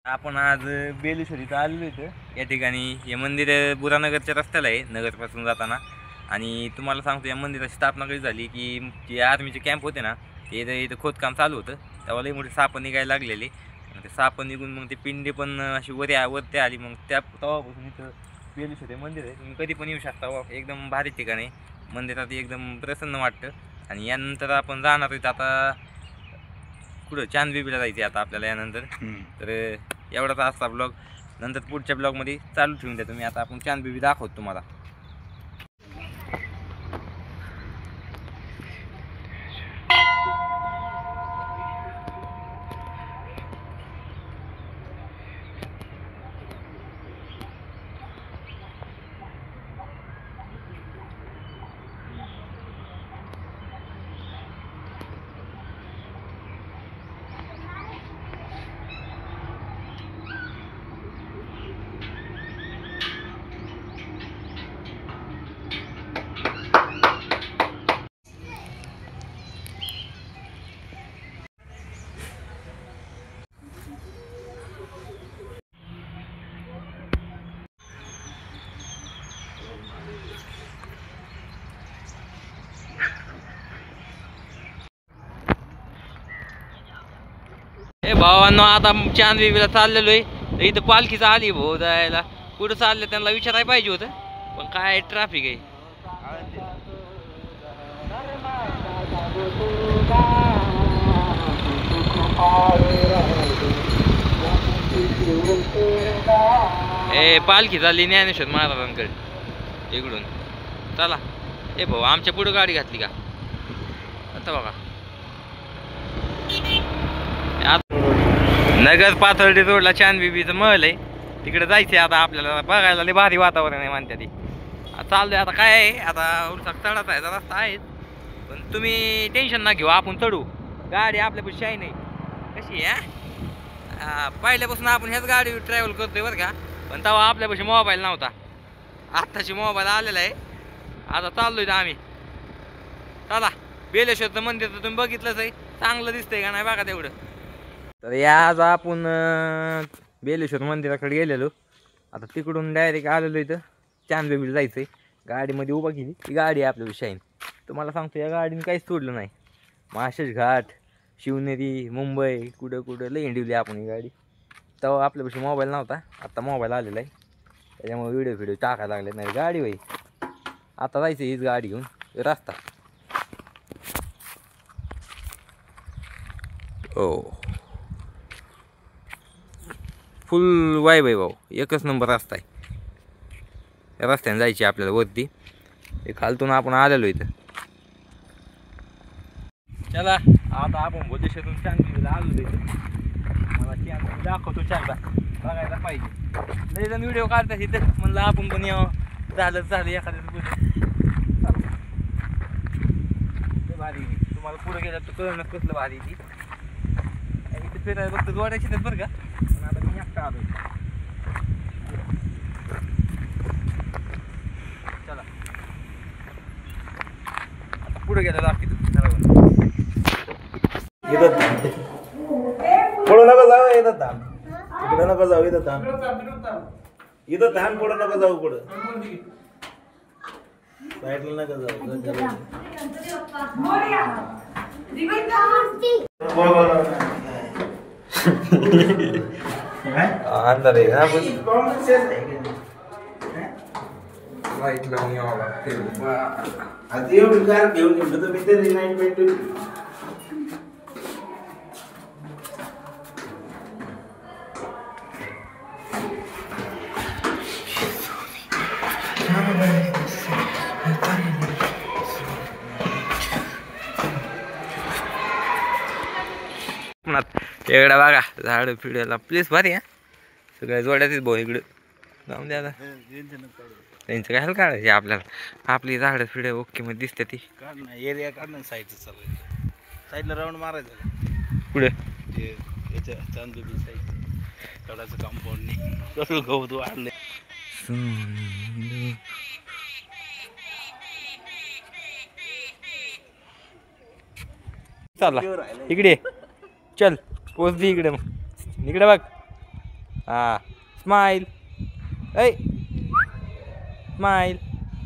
आपण आज बेलेश्वर इथं आलेलो इथं. या ठिकाणी हे मंदिर बुरानगरच्या रस्त्याला आहे, नगरपासून जाताना. आणि तुम्हाला सांगतो, या मंदिराची स्थापना कधी झाली की जे आर्मीचे कॅम्प होते ना, ते इथं खोदकाम चालू होतं. तेव्हा लई मोठे साप निघायला लागलेले. ते साप निघून मग ते पिंडे पण अशी वरती आली. मग त्या तेव्हापासून इथं बेलेश्वर हे मंदिर आहे. तुम्ही कधी पण येऊ शकता. एकदम भारी ठिकाण आहे. मंदिरात एकदम प्रसन्न वाटतं. आणि यानंतर आपण जाणार आहेत आता कुठं, चांदबिबीला जायचे आता आपल्याला यानंतर. तर एवढाच आजचा ब्लॉग. नंतर पुढच्या ब्लॉगमध्ये चालू ठेवून द्या तुम्ही. आता आपण चांदबिबी दाखवतो तुम्हाला. ए भावांनो, आता चांदबिबीला चाललेलो आहे. इथं पालखीच आली भाऊ जायला. कुठं चाललं त्यांना विचारायला पाहिजे होतं, पण काय ट्रॅफिक आहे. ए पालखी चालली ज्ञानेश्वर महाराजांकडे इकडून. चला. ए भाऊ, आमच्या पुढं गाडी घातली का आता बघा. नगर पाथर्डी रोडला चांदबिबीचं महल आहे, तिकडे जायचंय आता आपल्याला. बघायला लय भारी वातावरण आहे म्हणते ती. चाललंय आता. काय आहे आता, उलसा चढाचा आहे, रस्ता आहे. पण तुम्ही टेन्शन ना घेऊ, आपण चढू. गाडी आपल्यापाशी आहे नाही. कशी आहे, पहिल्यापासून आपण ह्याच गाडीवर ट्रॅव्हल करतोय बरं का. पण तेव्हा आपल्यापाशी मोबाईल नव्हता. आत्ताची मोबाईल आलेला आहे. आता चाललोय आम्ही. चला. बेलेश्वरचं मंदिर तर तुम्ही बघितलंच आहे, चांगलं दिसतंय का नाही बघा तेवढं. तर आज आपण बेलेश्वर मंदिराकडे गेलेलो. आता तिकडून डायरेक्ट आलेलो इथं चांदबिबीला जायचंय. गाडीमध्ये उभा केली ती गाडी आहे आपल्या शाईन. तुम्हाला सांगतो, या गाडीने काहीच सोडलं नाही. माशेष घाट, शिवनेरी, मुंबई, कुठं कुठं लई हिंडवली आपण ही गाडी. तेव्हा आपल्यापाशी मोबाईल नव्हता, आता मोबाईल आलेला आहे, त्याच्यामुळे व्हिडिओ टाकायला लागले. नाही गाडी होई. आता जायचं हीच गाडी घेऊन रस्ता. ओ फुल वाईब आहे भाऊ, एकच नंबर रस्ता आहे. या रस्त्याने जायची आपल्याला वरती. हे खालतून आपण आलेलो इथं. चला आता आपण बोधेश्वरून चांदबिबीला आलो इथं. मला चांदबिबी दाखवतो, चांगला बघायला पाहिजे. लई जण व्हिडिओ काढतात इथं, म्हणलं आपण पण यावं. झालं एखाद्या भारी. तुम्हाला पुढे गेलं तर कळणं कसलं भारी ती. इथं फिरायला फक्त जोडायची तर बरं का. पण आता मी एकटा आलो. चला आता पुढे गेला दाखवतो. पुढं नका जाऊ, इथं थांब. इकडं नका जाऊ, इथं थांब. इथं थांब, पुढं नका जाऊ. पुढं साईडला नका जाऊ. अंदर आहे ना, लाईट लावून यावं लागते. आता एवढी कार घेऊन गेलो तर मी तरी नाईट भेटू. एवढा बघा झाड फिडायला प्लेस भारी आहे. सगळ्या जोड्यातच भाऊ इकडं जाऊन द्या. त्यांचं काय काढायचे आपल्याला. आपली झाडं फिड ओके मध्ये दिसते ती. काढ एरिया काढ ना, साईडचं चालू. साईडला राऊंड मारायचं. पुढे याच्या चांदबिबी साईड कडाचं कंपाऊंड कसं गवत वाढले. चला इकडे चल, पोच दे इकडे. मग इकडे बघ. हा स्माइल ऐ स्माइल.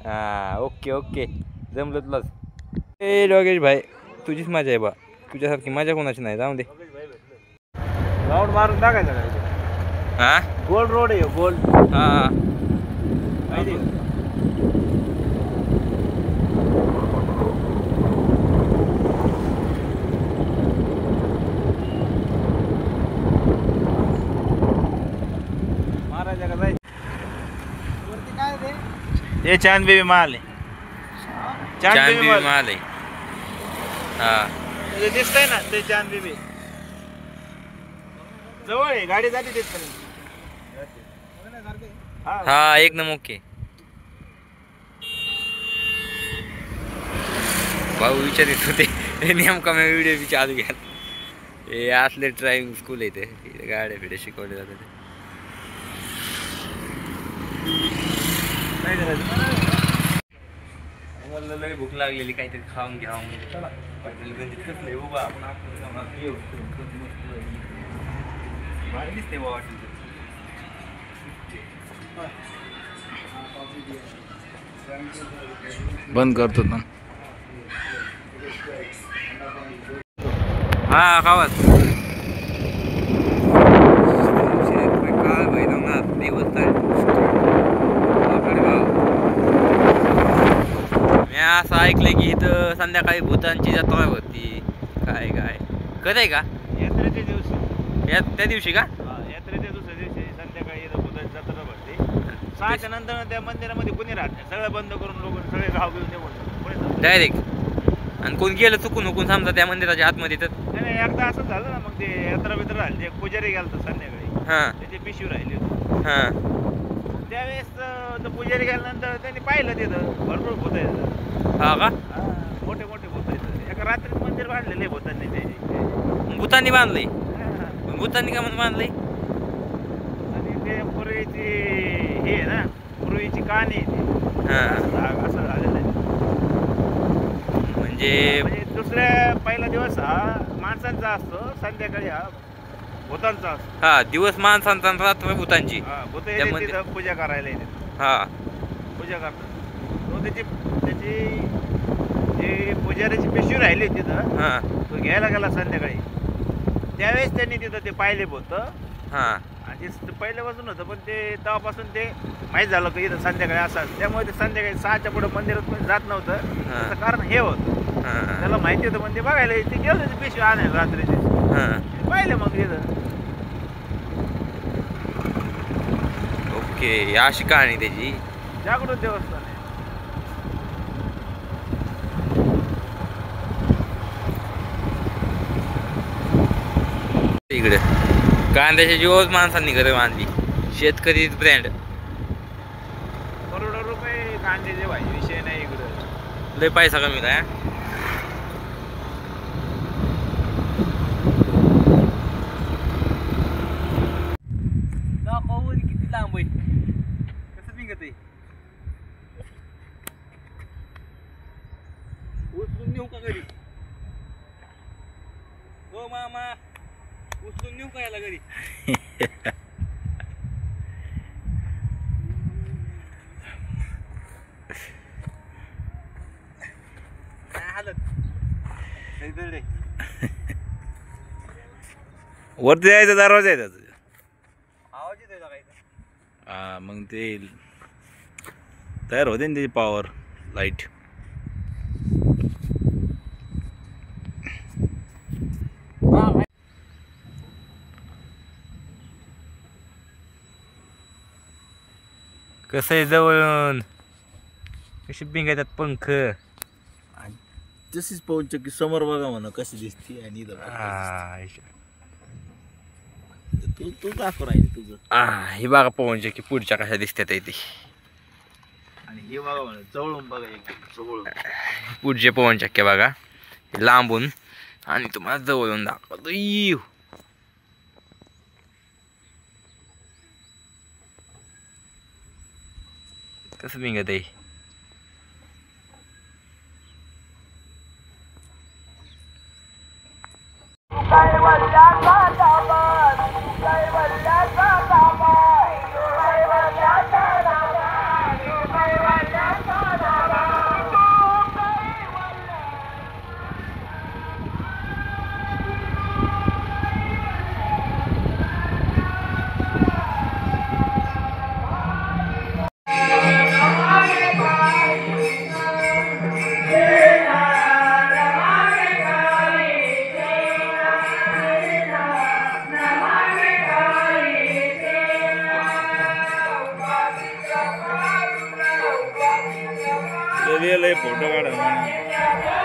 हा ओके ओके जमलं तुलाच. ए योगेश भाई तुझीच मजा आहे बा, तुझ्यासारखी मजा कोणाची नाही. जाऊ दे. राऊंड मारून टाकायचा का? हा गोल्ड रोड आहे गोल्ड. हा माहिती आहे? महाराजा का जायचं वरती काय ते चांद बेबी माल आहे. चांद बेबी माल माल आहे. हा ते दिसतंय ना ते चांद बेबी जवळ आहे. गाडी जाते तिथपर्यंत. हा एक नंबर ओके. भाऊ विचारित होते नेमका मी व्हिडिओ बी चालू घ्या. हे असले ड्रायव्हिंग स्कूल आहे ते, गाड्या बिड्या शिकवले जातात. मला लय भूक लागलेली, काहीतरी खाऊन घ्यावं म्हणजे. चला कसलं उभा आपण भारी दिसते बाबा. बंद करतो ना. हा खावाच काय भाई ना दिवस मी असं ऐकलंय की इथं संध्याकाळी भूतांची जत्रा होती. काय काय कधी आहे का? यात्रेच्या दिवशी. त्या दिवशी का? यात्रेच्या दुसऱ्या दिवशी संध्याकाळी भूतांची जत्रा भरते. 6च्या नंतर त्या मंदिरामध्ये कोणी राहत नाही. सगळं बंद करून लोक सगळे गाव घेऊन निघून डायरेक्ट. आणि कोण गेलं चुकून हुकून समजा त्या मंदिराच्या आतमध्ये तर नाही एकदा असं झालं ना. मग ते यात्रा बित्रा राहिली. एक पुजारी गेला संध्याकाळी. हा त्याची पिशवी राहिली होती. हा त्यावेळेस तो पुजारी गेल्यानंतर त्यांनी पाहिलं तिथं भरपूर भूत आहेत. हा का? मोठे मोठे भूत आहेत. एका रात्रीत मंदिर बांधलेले भूतांनी ते. भूतांनी बांधलंय. भूतांनी का म्हणून बांधलंय? आणि ते पूर्वीची हे आहे ना, पूर्वीची कहाणी आहे ती. हा असं झालेलं आहे. म्हणजे दुसऱ्या पहिला दिवस हा माणसांचा असतो, संध्याकाळी हा भूतांचा असतो. हा दिवस माणसांचा आणि रात्र भूतांची. भूत येते तिथं पूजा करायला येते. हा पूजा करतात. तो त्याची जी पुजाऱ्याची पिशवी राहिली तिथं. हा तो घ्यायला गेला संध्याकाळी. त्यावेळेस त्यांनी तिथं ते पाहिले भूत. हा आणि ते पहिल्यापासून होतं, पण ते तेव्हापासून ते माहीत झालं की इथं संध्याकाळी असं. त्यामुळे ते संध्याकाळी 6च्या पुढे मंदिरात कोणी जात नव्हतं. त्याचं कारण हे होतं. त्याला माहिती होतं, पण ते बघायला ते गेलं ते पिशवी आणायला रात्रीची. पाहिलं मग तिथं. ओके अशी कहाणी त्याची. जागृत देवस्थान आहे. इकडे कांद्याच्या जीवच माणसांनी घरं बांधली. शेतकरीच ब्रँड. करोडो रुपये कांद्याचे भाजी विषय नाही इकडं. लय पैसा कमी काय? किती लांब आहे, कसं निघत आहे. उचलून नेऊ का घरी? हो मामा उचलून नेऊ का याला घरी? वरती जायचा दरवाजा आहे त्याचा. आवाज येतोय का? हा मग ते तयार होते ना त्याची पॉवर लाईट. कसं आहे जवळून कशी बिंगायतात पंख. तशीच पवन चक्की समोर बघा म्हणा कशी दिसते. आणि तू तू दाखव राहील तुझं. हे बघा पवन चक्की पुढच्या कशा दिसतात इथे. आणि हे बघा म्हणा जवळून बघा एकदम जवळून. पुढचे पवन चक्क्या बघा लांबून आणि तुम्हाला जवळून दाखवतो. कसं बिंगत आहे. काय वल्ल्या फोटो काढा